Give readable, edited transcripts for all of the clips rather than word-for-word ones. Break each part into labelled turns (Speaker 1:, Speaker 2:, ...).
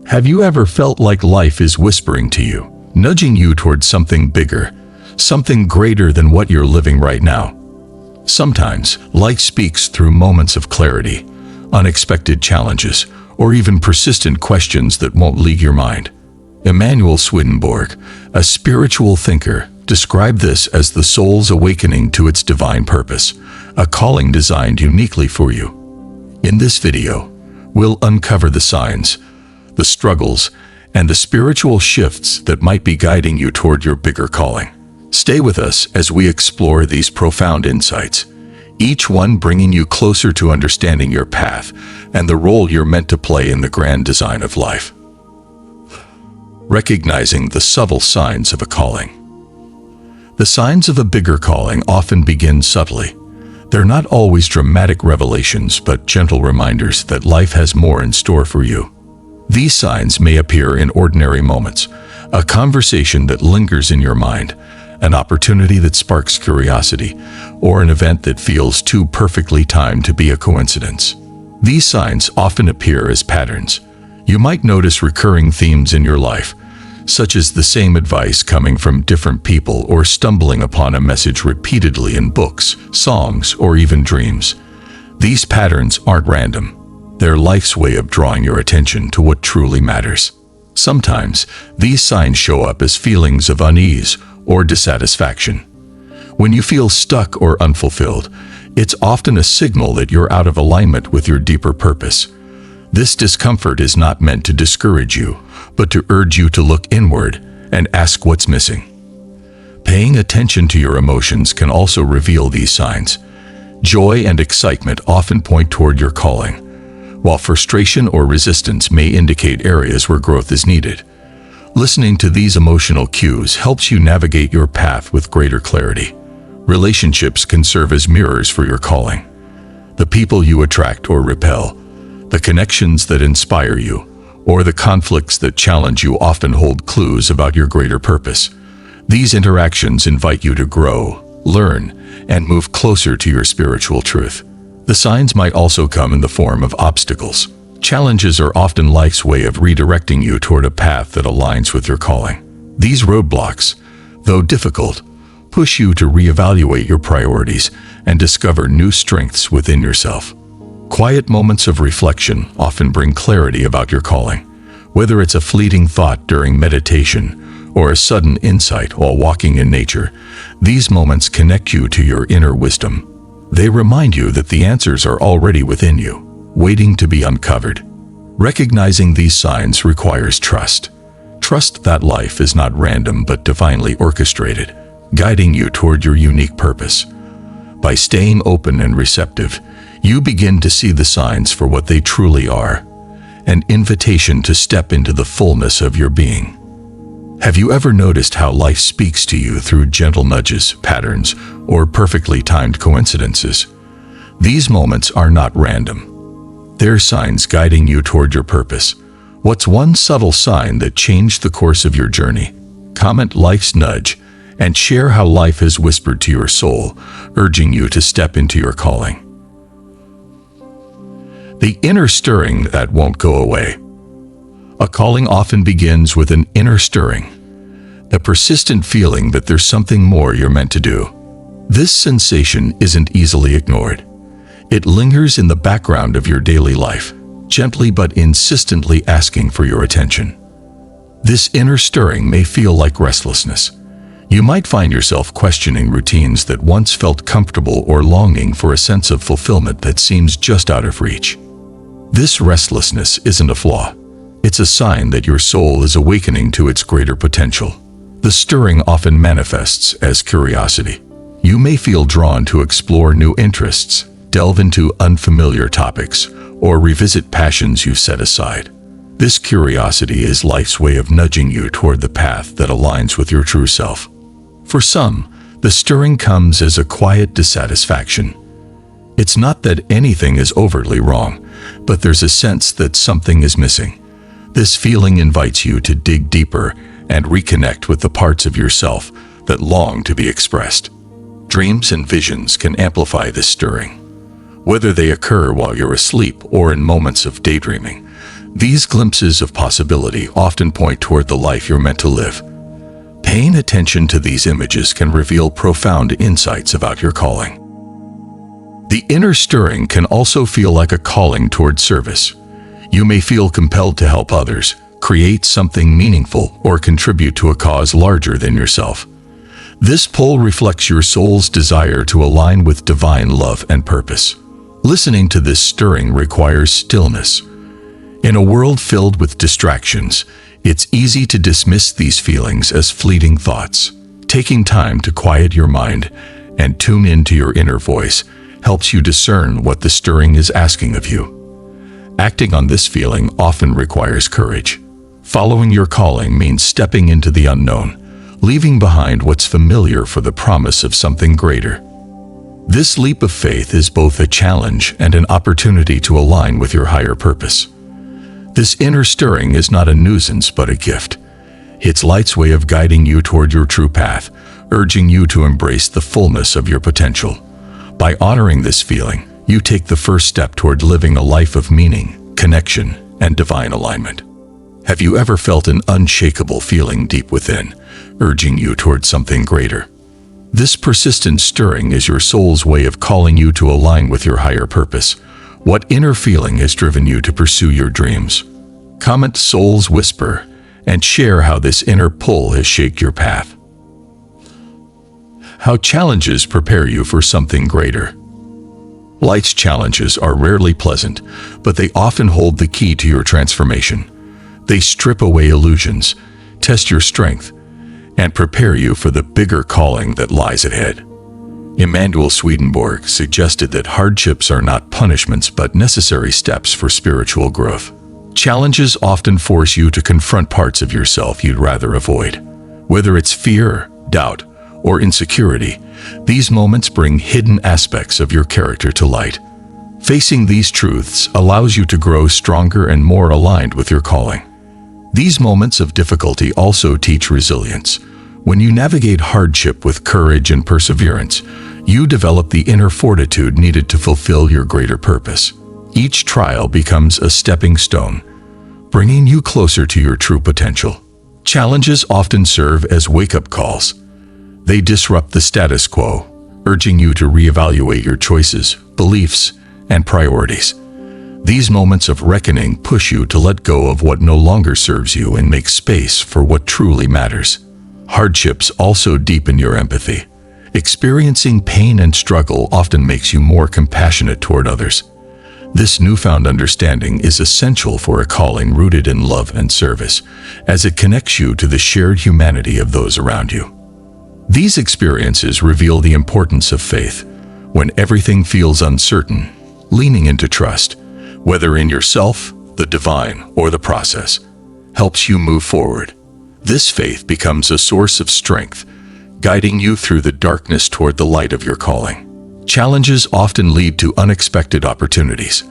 Speaker 1: Have you ever felt like life is whispering to you, nudging you towards something bigger, something greater than what you're living right now? Sometimes, life speaks through moments of clarity, unexpected challenges, or even persistent questions that won't leave your mind. Emanuel Swedenborg, a spiritual thinker, described this as the soul's awakening to its divine purpose, a calling designed uniquely for you. In this video, we'll uncover the signs, the struggles, and the spiritual shifts that might be guiding you toward your bigger calling. Stay with us as we explore these profound insights, each one bringing you closer to understanding your path and the role you're meant to play in the grand design of life. Recognizing the subtle signs of a calling. The signs of a bigger calling often begin subtly. They're not always dramatic revelations, but gentle reminders that life has more in store for you. These signs may appear in ordinary moments, a conversation that lingers in your mind, an opportunity that sparks curiosity, or an event that feels too perfectly timed to be a coincidence. These signs often appear as patterns. You might notice recurring themes in your life, such as the same advice coming from different people or stumbling upon a message repeatedly in books, songs, or even dreams. These patterns aren't random. They're life's way of drawing your attention to what truly matters. Sometimes, these signs show up as feelings of unease or dissatisfaction. When you feel stuck or unfulfilled, it's often a signal that you're out of alignment with your deeper purpose. This discomfort is not meant to discourage you, but to urge you to look inward and ask what's missing. Paying attention to your emotions can also reveal these signs. Joy and excitement often point toward your calling, while frustration or resistance may indicate areas where growth is needed. Listening to these emotional cues helps you navigate your path with greater clarity. Relationships can serve as mirrors for your calling. The people you attract or repel, the connections that inspire you, or the conflicts that challenge you often hold clues about your greater purpose. These interactions invite you to grow, learn, and move closer to your spiritual truth. The signs might also come in the form of obstacles. Challenges are often life's way of redirecting you toward a path that aligns with your calling. These roadblocks, though difficult, push you to reevaluate your priorities and discover new strengths within yourself. Quiet moments of reflection often bring clarity about your calling. Whether it's a fleeting thought during meditation or a sudden insight while walking in nature, these moments connect you to your inner wisdom. They remind you that the answers are already within you, waiting to be uncovered. Recognizing these signs requires trust. Trust that life is not random but divinely orchestrated, guiding you toward your unique purpose. By staying open and receptive, you begin to see the signs for what they truly are, an invitation to step into the fullness of your being. Have you ever noticed how life speaks to you through gentle nudges, patterns, or perfectly timed coincidences? These moments are not random. They're signs guiding you toward your purpose. What's one subtle sign that changed the course of your journey? Comment life's nudge and share how life has whispered to your soul, urging you to step into your calling. The inner stirring that won't go away. A calling often begins with an inner stirring, a persistent feeling that there's something more you're meant to do. This sensation isn't easily ignored. It lingers in the background of your daily life, gently but insistently asking for your attention. This inner stirring may feel like restlessness. You might find yourself questioning routines that once felt comfortable or longing for a sense of fulfillment that seems just out of reach. This restlessness isn't a flaw. It's a sign that your soul is awakening to its greater potential. The stirring often manifests as curiosity. You may feel drawn to explore new interests, delve into unfamiliar topics, or revisit passions you've set aside. This curiosity is life's way of nudging you toward the path that aligns with your true self. For some, the stirring comes as a quiet dissatisfaction. It's not that anything is overtly wrong, but there's a sense that something is missing. This feeling invites you to dig deeper and reconnect with the parts of yourself that long to be expressed. Dreams and visions can amplify this stirring. Whether they occur while you're asleep or in moments of daydreaming, These glimpses of possibility often point toward the life you're meant to live. Paying attention to these images can reveal profound insights about your calling. The inner stirring can also feel like a calling toward service. You may feel compelled to help others, create something meaningful, or contribute to a cause larger than yourself. This pull reflects your soul's desire to align with divine love and purpose. Listening to this stirring requires stillness. In a world filled with distractions, it's easy to dismiss these feelings as fleeting thoughts. Taking time to quiet your mind and tune into your inner voice helps you discern what the stirring is asking of you. Acting on this feeling often requires courage. Following your calling means stepping into the unknown, leaving behind what's familiar for the promise of something greater. This leap of faith is both a challenge and an opportunity to align with your higher purpose. This inner stirring is not a nuisance but a gift. It's light's way of guiding you toward your true path, urging you to embrace the fullness of your potential. By honoring this feeling, you take the first step toward living a life of meaning, connection, and divine alignment. Have you ever felt an unshakable feeling deep within, urging you toward something greater? This persistent stirring is your soul's way of calling you to align with your higher purpose. What inner feeling has driven you to pursue your dreams? Comment "Soul's Whisper" and share how this inner pull has shaped your path. How challenges prepare you for something greater. Life's challenges are rarely pleasant, but they often hold the key to your transformation. They strip away illusions, test your strength, and prepare you for the bigger calling that lies ahead. Emanuel Swedenborg suggested that hardships are not punishments but necessary steps for spiritual growth. Challenges often force you to confront parts of yourself you'd rather avoid. Whether it's fear, doubt, or insecurity, these moments bring hidden aspects of your character to light. Facing these truths allows you to grow stronger and more aligned with your calling. These moments of difficulty also teach resilience. When you navigate hardship with courage and perseverance, you develop the inner fortitude needed to fulfill your greater purpose. Each trial becomes a stepping stone, bringing you closer to your true potential. Challenges often serve as wake-up calls. They disrupt the status quo, urging you to reevaluate your choices, beliefs, and priorities. These moments of reckoning push you to let go of what no longer serves you and make space for what truly matters. Hardships also deepen your empathy. Experiencing pain and struggle often makes you more compassionate toward others. This newfound understanding is essential for a calling rooted in love and service, as it connects you to the shared humanity of those around you. These experiences reveal the importance of faith. When everything feels uncertain, leaning into trust, whether in yourself, the divine, or the process, helps you move forward. This faith becomes a source of strength, guiding you through the darkness toward the light of your calling. Challenges often lead to unexpected opportunities.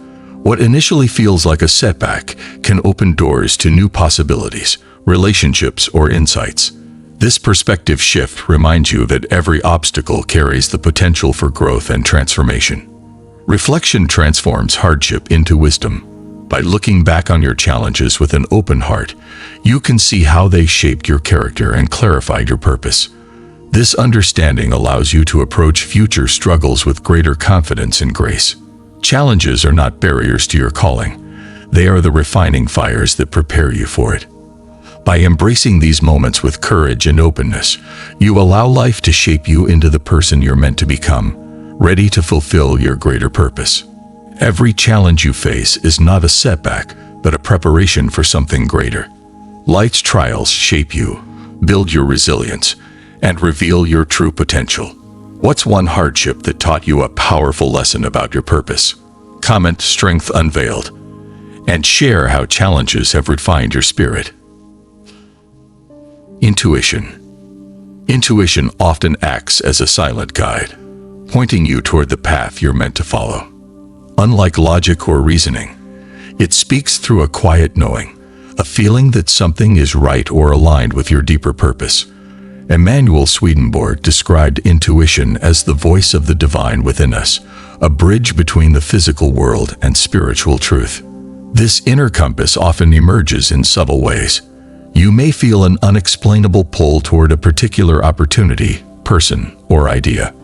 Speaker 1: What initially feels like a setback can open doors to new possibilities, relationships, or insights. This perspective shift reminds you that every obstacle carries the potential for growth and transformation. Reflection transforms hardship into wisdom. By looking back on your challenges with an open heart, you can see how they shaped your character and clarified your purpose. This understanding allows you to approach future struggles with greater confidence and grace. Challenges are not barriers to your calling. They are the refining fires that prepare you for it. By embracing these moments with courage and openness, you allow life to shape you into the person you're meant to become, ready to fulfill your greater purpose. Every challenge you face is not a setback, but a preparation for something greater. Life's trials shape you, build your resilience, and reveal your true potential. What's one hardship that taught you a powerful lesson about your purpose? Comment "Strength Unveiled" and share how challenges have refined your spirit. Intuition. Intuition often acts as a silent guide, pointing you toward the path you're meant to follow. Unlike logic or reasoning, it speaks through a quiet knowing, a feeling that something is right or aligned with your deeper purpose. Emanuel Swedenborg described intuition as the voice of the divine within us, a bridge between the physical world and spiritual truth. This inner compass often emerges in subtle ways. You may feel an unexplainable pull toward a particular opportunity, person, or idea.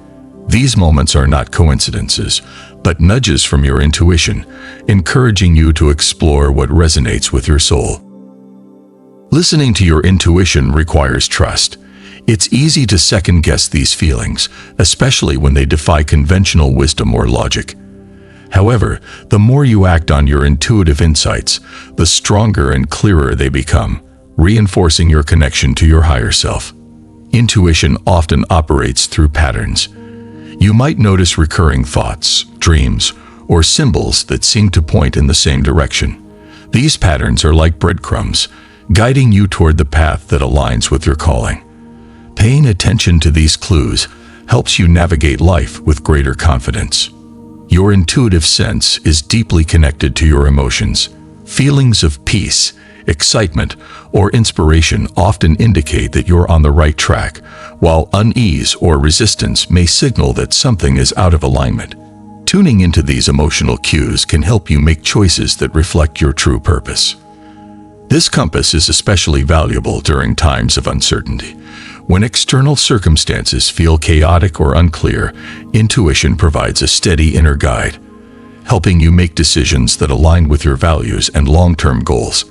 Speaker 1: These moments are not coincidences, but nudges from your intuition, encouraging you to explore what resonates with your soul. Listening to your intuition requires trust. It's easy to second-guess these feelings, especially when they defy conventional wisdom or logic. However, the more you act on your intuitive insights, the stronger and clearer they become, reinforcing your connection to your higher self. Intuition often operates through patterns. You might notice recurring thoughts, dreams, or symbols that seem to point in the same direction. These patterns are like breadcrumbs, guiding you toward the path that aligns with your calling. Paying attention to these clues helps you navigate life with greater confidence. Your intuitive sense is deeply connected to your emotions. Feelings of peace, excitement, or inspiration often indicate that you're on the right track, while unease or resistance may signal that something is out of alignment. Tuning into these emotional cues can help you make choices that reflect your true purpose. This compass is especially valuable during times of uncertainty. When external circumstances feel chaotic or unclear, intuition provides a steady inner guide, helping you make decisions that align with your values and long-term goals.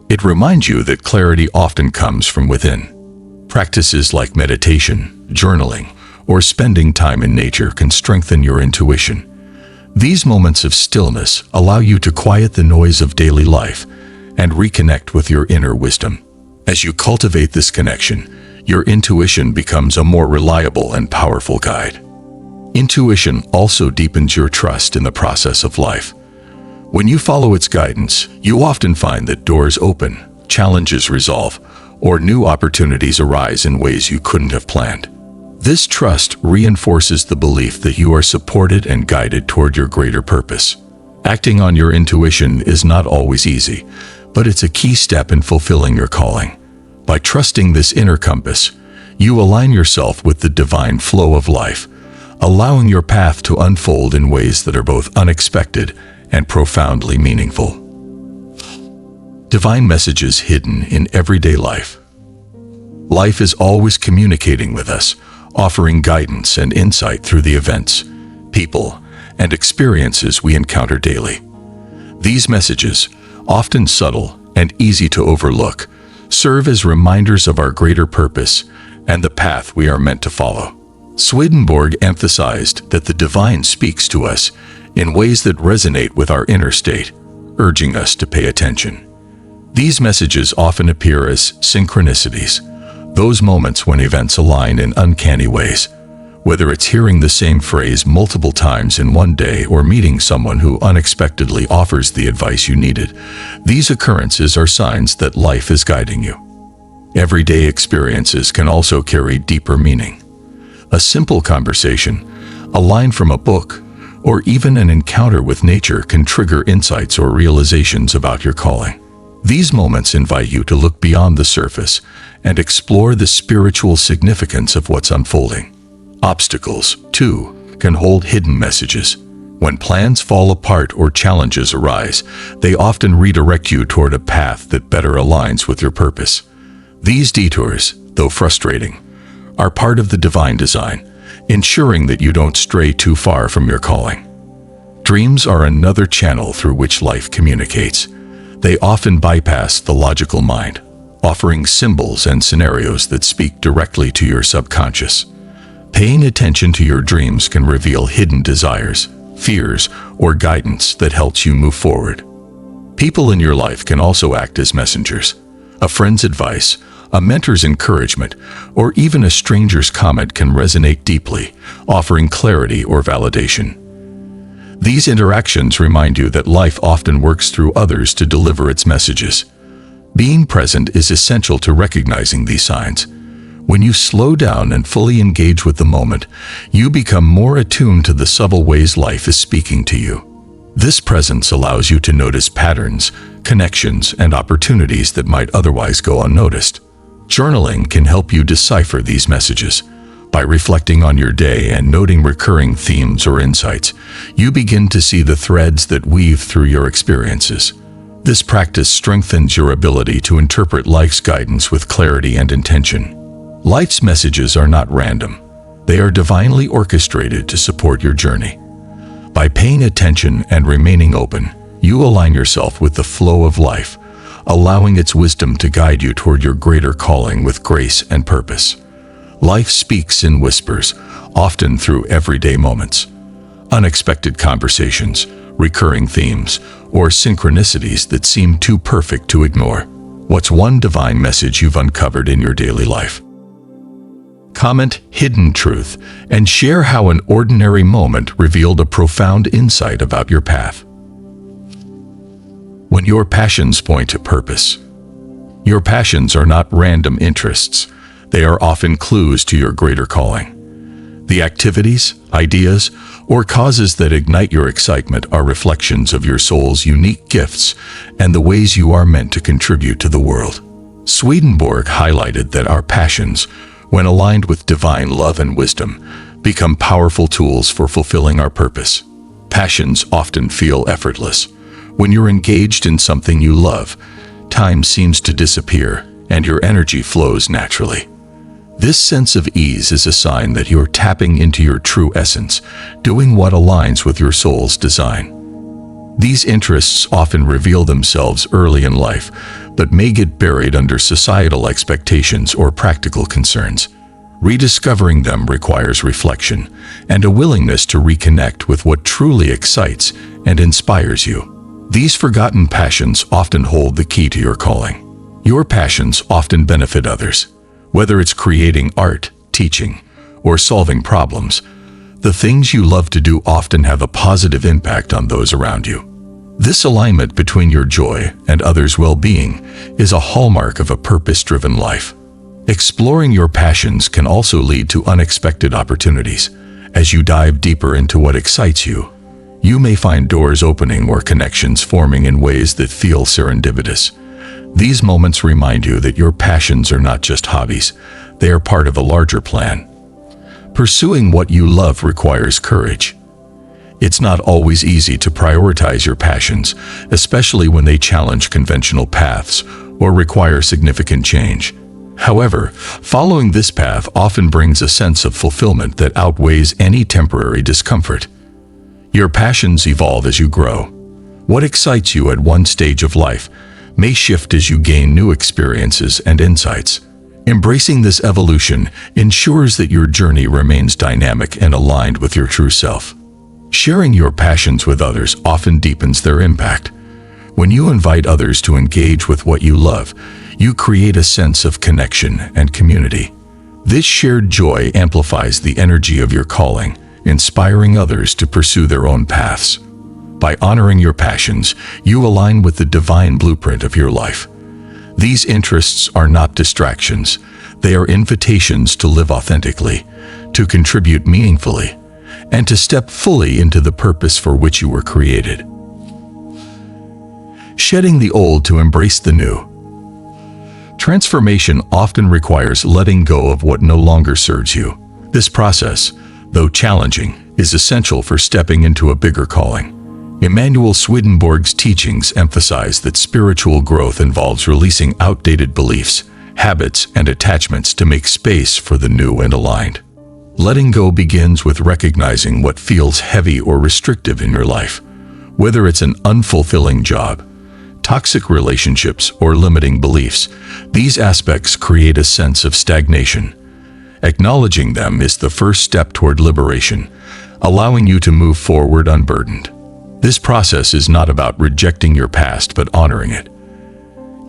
Speaker 1: It reminds you that clarity often comes from within. Practices like meditation, journaling, or spending time in nature can strengthen your intuition. These moments of stillness allow you to quiet the noise of daily life and reconnect with your inner wisdom. As you cultivate this connection, your intuition becomes a more reliable and powerful guide. Intuition also deepens your trust in the process of life. When you follow its guidance, you often find that doors open, challenges resolve, or new opportunities arise in ways you couldn't have planned. This trust reinforces the belief that you are supported and guided toward your greater purpose. Acting on your intuition is not always easy, but it's a key step in fulfilling your calling. By trusting this inner compass, you align yourself with the divine flow of life, allowing your path to unfold in ways that are both unexpected and profoundly meaningful. Divine messages hidden in everyday life. Life is always communicating with us, offering guidance and insight through the events, people, and experiences we encounter daily. These messages, often subtle and easy to overlook, serve as reminders of our greater purpose and the path we are meant to follow. Swedenborg emphasized that the divine speaks to us in ways that resonate with our inner state, urging us to pay attention. These messages often appear as synchronicities, those moments when events align in uncanny ways. Whether it's hearing the same phrase multiple times in one day or meeting someone who unexpectedly offers the advice you needed, these occurrences are signs that life is guiding you. Everyday experiences can also carry deeper meaning. A simple conversation, a line from a book, or even an encounter with nature can trigger insights or realizations about your calling. These moments invite you to look beyond the surface and explore the spiritual significance of what's unfolding. Obstacles, too, can hold hidden messages. When plans fall apart or challenges arise, they often redirect you toward a path that better aligns with your purpose. These detours, though frustrating, are part of the divine design, ensuring that you don't stray too far from your calling. Dreams are another channel through which life communicates. They often bypass the logical mind, offering symbols and scenarios that speak directly to your subconscious. Paying attention to your dreams can reveal hidden desires, fears, or guidance that helps you move forward. People in your life can also act as messengers. A friend's advice, a mentor's encouragement, or even a stranger's comment can resonate deeply, offering clarity or validation. These interactions remind you that life often works through others to deliver its messages. Being present is essential to recognizing these signs. When you slow down and fully engage with the moment, you become more attuned to the subtle ways life is speaking to you. This presence allows you to notice patterns, connections, and opportunities that might otherwise go unnoticed. Journaling can help you decipher these messages. By reflecting on your day and noting recurring themes or insights, you begin to see the threads that weave through your experiences. This practice strengthens your ability to interpret life's guidance with clarity and intention. Life's messages are not random. They are divinely orchestrated to support your journey. By paying attention and remaining open, you align yourself with the flow of life, allowing its wisdom to guide you toward your greater calling with grace and purpose. Life speaks in whispers, often through everyday moments. Unexpected conversations, recurring themes, or synchronicities that seem too perfect to ignore. What's one divine message you've uncovered in your daily life? Comment hidden truth and share how an ordinary moment revealed a profound insight about your path. When your passions point to purpose. Your passions are not random interests. They are often clues to your greater calling. The activities, ideas, or causes that ignite your excitement are reflections of your soul's unique gifts and the ways you are meant to contribute to the world. Swedenborg highlighted that our passions, when aligned with divine love and wisdom, become powerful tools for fulfilling our purpose. Passions often feel effortless. When you're engaged in something you love, time seems to disappear and your energy flows naturally. This sense of ease is a sign that you're tapping into your true essence, doing what aligns with your soul's design. These interests often reveal themselves early in life, but may get buried under societal expectations or practical concerns. Rediscovering them requires reflection and a willingness to reconnect with what truly excites and inspires you. These forgotten passions often hold the key to your calling. Your passions often benefit others. Whether it's creating art, teaching, or solving problems, the things you love to do often have a positive impact on those around you. This alignment between your joy and others' well-being is a hallmark of a purpose-driven life. Exploring your passions can also lead to unexpected opportunities. As you dive deeper into what excites you, you may find doors opening or connections forming in ways that feel serendipitous. These moments remind you that your passions are not just hobbies, they are part of a larger plan. Pursuing what you love requires courage. It's not always easy to prioritize your passions, especially when they challenge conventional paths or require significant change. However, following this path often brings a sense of fulfillment that outweighs any temporary discomfort. Your passions evolve as you grow. What excites you at one stage of life may shift as you gain new experiences and insights. Embracing this evolution ensures that your journey remains dynamic and aligned with your true self. Sharing your passions with others often deepens their impact. When you invite others to engage with what you love, you create a sense of connection and community. This shared joy amplifies the energy of your calling, inspiring others to pursue their own paths. By honoring your passions, you align with the divine blueprint of your life. These interests are not distractions. They are invitations to live authentically, to contribute meaningfully, and to step fully into the purpose for which you were created. Shedding the old to embrace the new. Transformation often requires letting go of what no longer serves you. This process, though challenging, is essential for stepping into a bigger calling. Emanuel Swedenborg's teachings emphasize that spiritual growth involves releasing outdated beliefs, habits, and attachments to make space for the new and aligned. Letting go begins with recognizing what feels heavy or restrictive in your life. Whether it's an unfulfilling job, toxic relationships, or limiting beliefs, these aspects create a sense of stagnation. Acknowledging them is the first step toward liberation, allowing you to move forward unburdened. This process is not about rejecting your past but honoring it.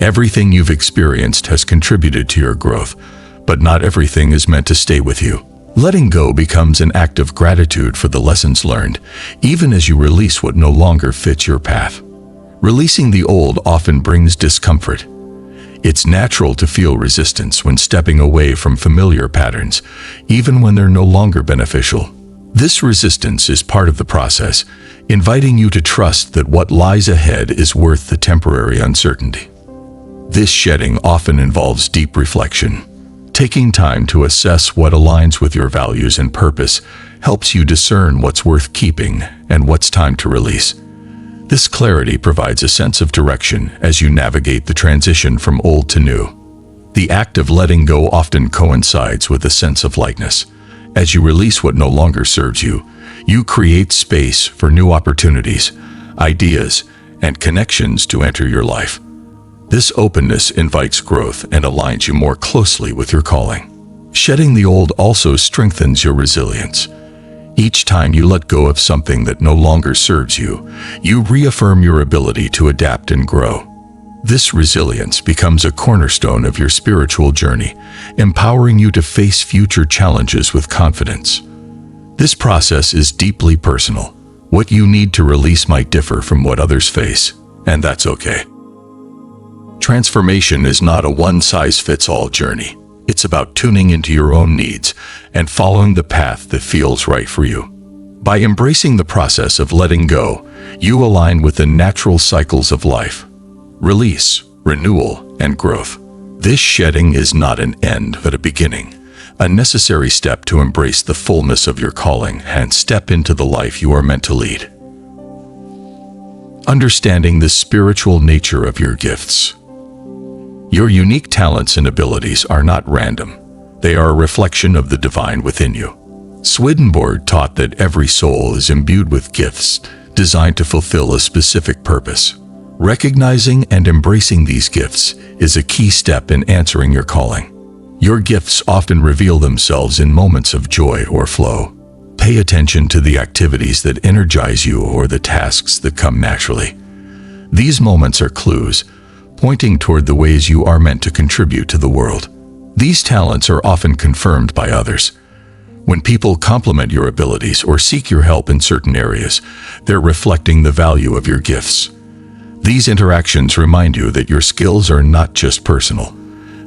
Speaker 1: Everything you've experienced has contributed to your growth, but not everything is meant to stay with you. Letting go becomes an act of gratitude for the lessons learned, even as you release what no longer fits your path. Releasing the old often brings discomfort. It's natural to feel resistance when stepping away from familiar patterns, even when they're no longer beneficial. This resistance is part of the process, inviting you to trust that what lies ahead is worth the temporary uncertainty. This shedding often involves deep reflection. Taking time to assess what aligns with your values and purpose helps you discern what's worth keeping and what's time to release. This clarity provides a sense of direction as you navigate the transition from old to new. The act of letting go often coincides with a sense of lightness. As you release what no longer serves you, you create space for new opportunities, ideas, and connections to enter your life. This openness invites growth and aligns you more closely with your calling. Shedding the old also strengthens your resilience. Each time you let go of something that no longer serves you, you reaffirm your ability to adapt and grow. This resilience becomes a cornerstone of your spiritual journey, empowering you to face future challenges with confidence. This process is deeply personal. What you need to release might differ from what others face, and that's okay. Transformation is not a one-size-fits-all journey. It's about tuning into your own needs and following the path that feels right for you. By embracing the process of letting go, you align with the natural cycles of life: release, renewal, and growth. This shedding is not an end but a beginning, a necessary step to embrace the fullness of your calling and step into the life you are meant to lead. Understanding the spiritual nature of your gifts. Your unique talents and abilities are not random. They are a reflection of the divine within you. Swedenborg taught that every soul is imbued with gifts designed to fulfill a specific purpose. Recognizing and embracing these gifts is a key step in answering your calling. Your gifts often reveal themselves in moments of joy or flow. Pay attention to the activities that energize you or the tasks that come naturally. These moments are clues, pointing toward the ways you are meant to contribute to the world. These talents are often confirmed by others. When people compliment your abilities or seek your help in certain areas, they're reflecting the value of your gifts. These interactions remind you that your skills are not just personal.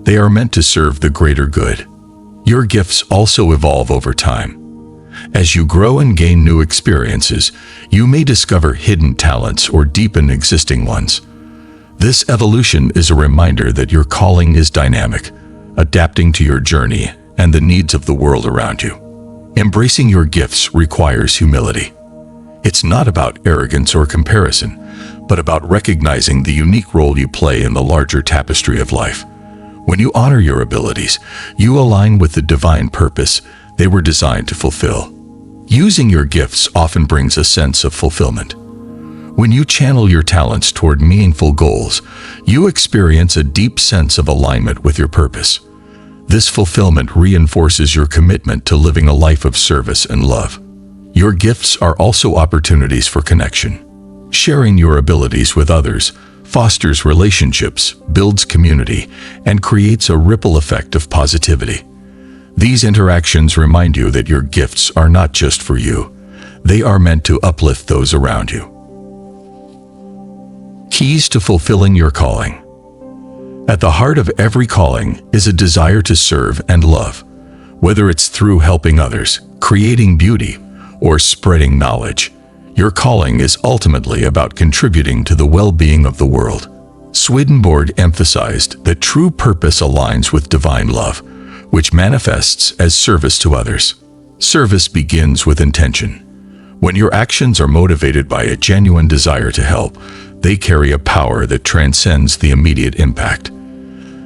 Speaker 1: They are meant to serve the greater good. Your gifts also evolve over time. As you grow and gain new experiences, you may discover hidden talents or deepen existing ones. This evolution is a reminder that your calling is dynamic, adapting to your journey and the needs of the world around you. Embracing your gifts requires humility. It's not about arrogance or comparison, but about recognizing the unique role you play in the larger tapestry of life. When you honor your abilities, you align with the divine purpose they were designed to fulfill. Using your gifts often brings a sense of fulfillment. When you channel your talents toward meaningful goals, you experience a deep sense of alignment with your purpose. This fulfillment reinforces your commitment to living a life of service and love. Your gifts are also opportunities for connection. Sharing your abilities with others fosters relationships, builds community, and creates a ripple effect of positivity. These interactions remind you that your gifts are not just for you. They are meant to uplift those around you. Keys to fulfilling your calling. At the heart of every calling is a desire to serve and love. Whether it's through helping others, creating beauty, or spreading knowledge, your calling is ultimately about contributing to the well-being of the world. Swedenborg emphasized that true purpose aligns with divine love, which manifests as service to others. Service begins with intention. When your actions are motivated by a genuine desire to help, they carry a power that transcends the immediate impact.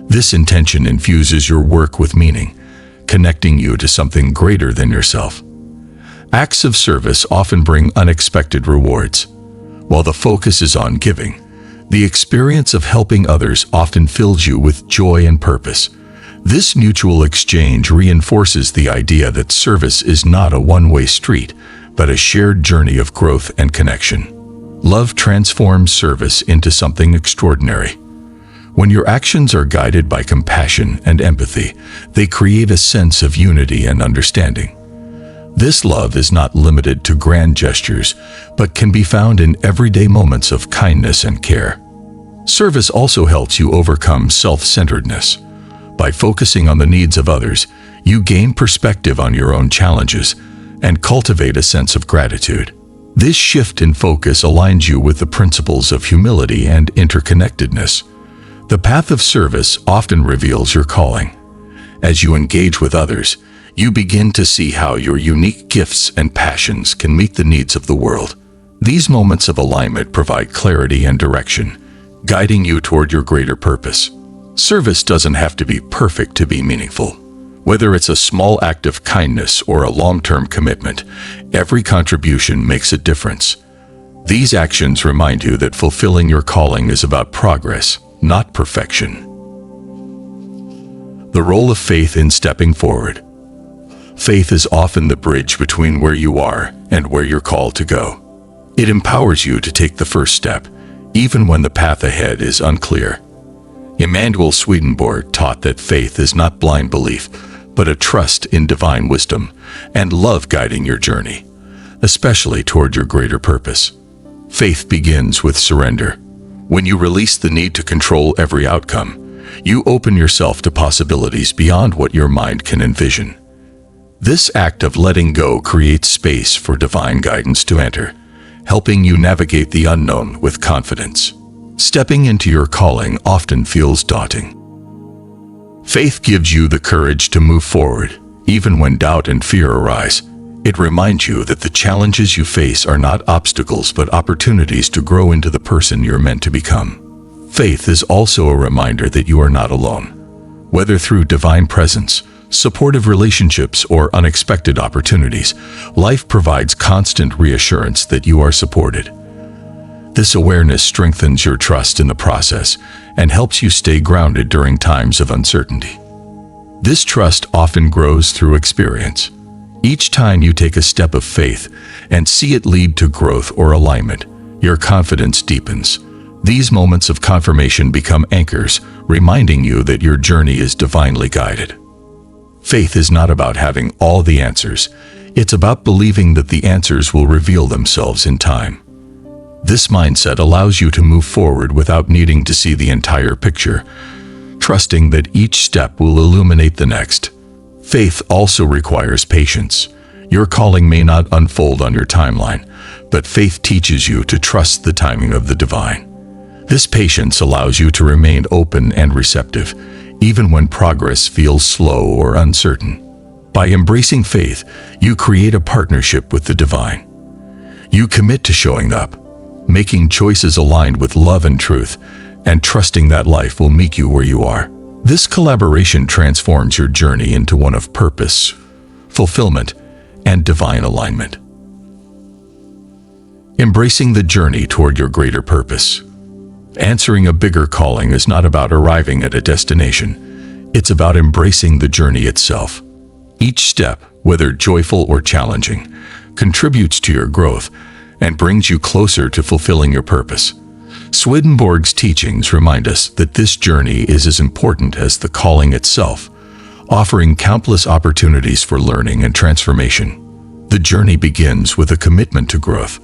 Speaker 1: This intention infuses your work with meaning, connecting you to something greater than yourself. Acts of service often bring unexpected rewards. While the focus is on giving, the experience of helping others often fills you with joy and purpose. This mutual exchange reinforces the idea that service is not a one-way street, but a shared journey of growth and connection. Love transforms service into something extraordinary. When your actions are guided by compassion and empathy, they create a sense of unity and understanding. This love is not limited to grand gestures, but can be found in everyday moments of kindness and care. Service also helps you overcome self-centeredness. By focusing on the needs of others, you gain perspective on your own challenges and cultivate a sense of gratitude. This shift in focus aligns you with the principles of humility and interconnectedness. The path of service often reveals your calling. As you engage with others, you begin to see how your unique gifts and passions can meet the needs of the world. These moments of alignment provide clarity and direction, guiding you toward your greater purpose. Service doesn't have to be perfect to be meaningful. Whether it's a small act of kindness or a long-term commitment, every contribution makes a difference. These actions remind you that fulfilling your calling is about progress, not perfection. The role of faith in stepping forward. Faith is often the bridge between where you are and where you're called to go. It empowers you to take the first step, even when the path ahead is unclear. Emanuel Swedenborg taught that faith is not blind belief, but a trust in divine wisdom and love guiding your journey, especially toward your greater purpose. Faith begins with surrender. When you release the need to control every outcome, you open yourself to possibilities beyond what your mind can envision. This act of letting go creates space for divine guidance to enter, helping you navigate the unknown with confidence. Stepping into your calling often feels daunting. Faith gives you the courage to move forward, even when doubt and fear arise. It reminds you that the challenges you face are not obstacles but opportunities to grow into the person you're meant to become. Faith is also a reminder that you are not alone. Whether through divine presence, supportive relationships, or unexpected opportunities, life provides constant reassurance that you are supported. This awareness strengthens your trust in the process and helps you stay grounded during times of uncertainty. This trust often grows through experience. Each time you take a step of faith and see it lead to growth or alignment, your confidence deepens. These moments of confirmation become anchors, reminding you that your journey is divinely guided. Faith is not about having all the answers. It's about believing that the answers will reveal themselves in time. This mindset allows you to move forward without needing to see the entire picture, trusting that each step will illuminate the next. Faith also requires patience. Your calling may not unfold on your timeline, but faith teaches you to trust the timing of the divine. This patience allows you to remain open and receptive, even when progress feels slow or uncertain. By embracing faith, you create a partnership with the divine. You commit to showing up, making choices aligned with love and truth, and trusting that life will meet you where you are. This collaboration transforms your journey into one of purpose, fulfillment, and divine alignment. Embracing the journey toward your greater purpose. Answering a bigger calling is not about arriving at a destination. It's about embracing the journey itself. Each step, whether joyful or challenging, contributes to your growth and brings you closer to fulfilling your purpose. Swedenborg's teachings remind us that this journey is as important as the calling itself, offering countless opportunities for learning and transformation. The journey begins with a commitment to growth.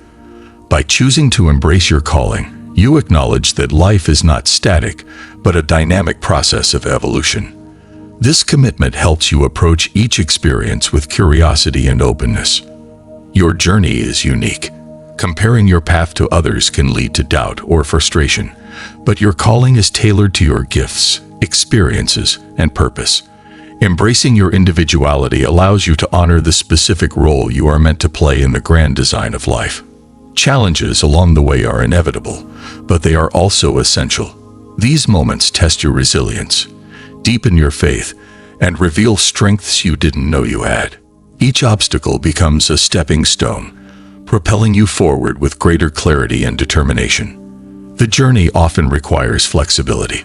Speaker 1: By choosing to embrace your calling, you acknowledge that life is not static, but a dynamic process of evolution. This commitment helps you approach each experience with curiosity and openness. Your journey is unique. Comparing your path to others can lead to doubt or frustration, but your calling is tailored to your gifts, experiences, and purpose. Embracing your individuality allows you to honor the specific role you are meant to play in the grand design of life. Challenges along the way are inevitable, but they are also essential. These moments test your resilience, deepen your faith, and reveal strengths you didn't know you had. Each obstacle becomes a stepping stone, propelling you forward with greater clarity and determination. The journey often requires flexibility.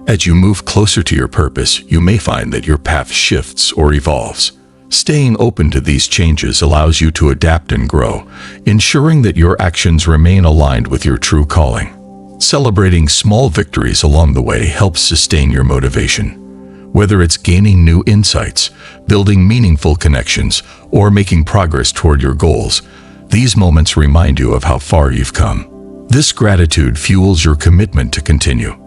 Speaker 1: As you move closer to your purpose, you may find that your path shifts or evolves. Staying open to these changes allows you to adapt and grow, ensuring that your actions remain aligned with your true calling. Celebrating small victories along the way helps sustain your motivation. Whether it's gaining new insights, building meaningful connections, or making progress toward your goals, these moments remind you of how far you've come. This gratitude fuels your commitment to continue.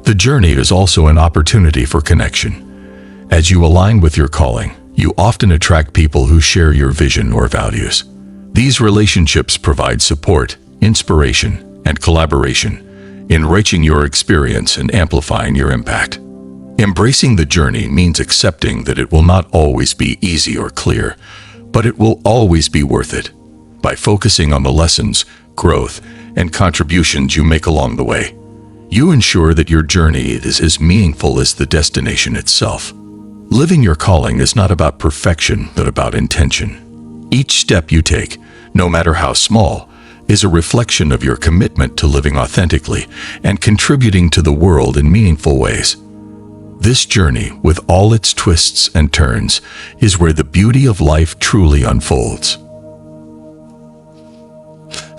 Speaker 1: The journey is also an opportunity for connection. As you align with your calling, you often attract people who share your vision or values. These relationships provide support, inspiration, and collaboration, enriching your experience and amplifying your impact. Embracing the journey means accepting that it will not always be easy or clear, but it will always be worth it. By focusing on the lessons, growth, and contributions you make along the way. You ensure that your journey is as meaningful as the destination itself. Living your calling is not about perfection, but about intention. Each step you take, no matter how small, is a reflection of your commitment to living authentically and contributing to the world in meaningful ways. This journey, with all its twists and turns, is where the beauty of life truly unfolds.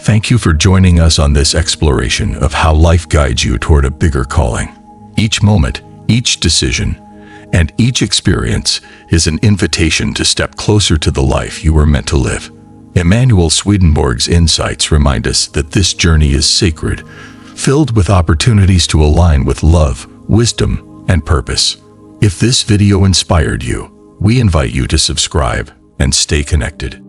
Speaker 1: Thank you for joining us on this exploration of how life guides you toward a bigger calling. Each moment, each decision, and each experience is an invitation to step closer to the life you were meant to live. Emanuel Swedenborg's insights remind us that this journey is sacred, filled with opportunities to align with love, wisdom, and purpose. If this video inspired you, we invite you to subscribe and stay connected.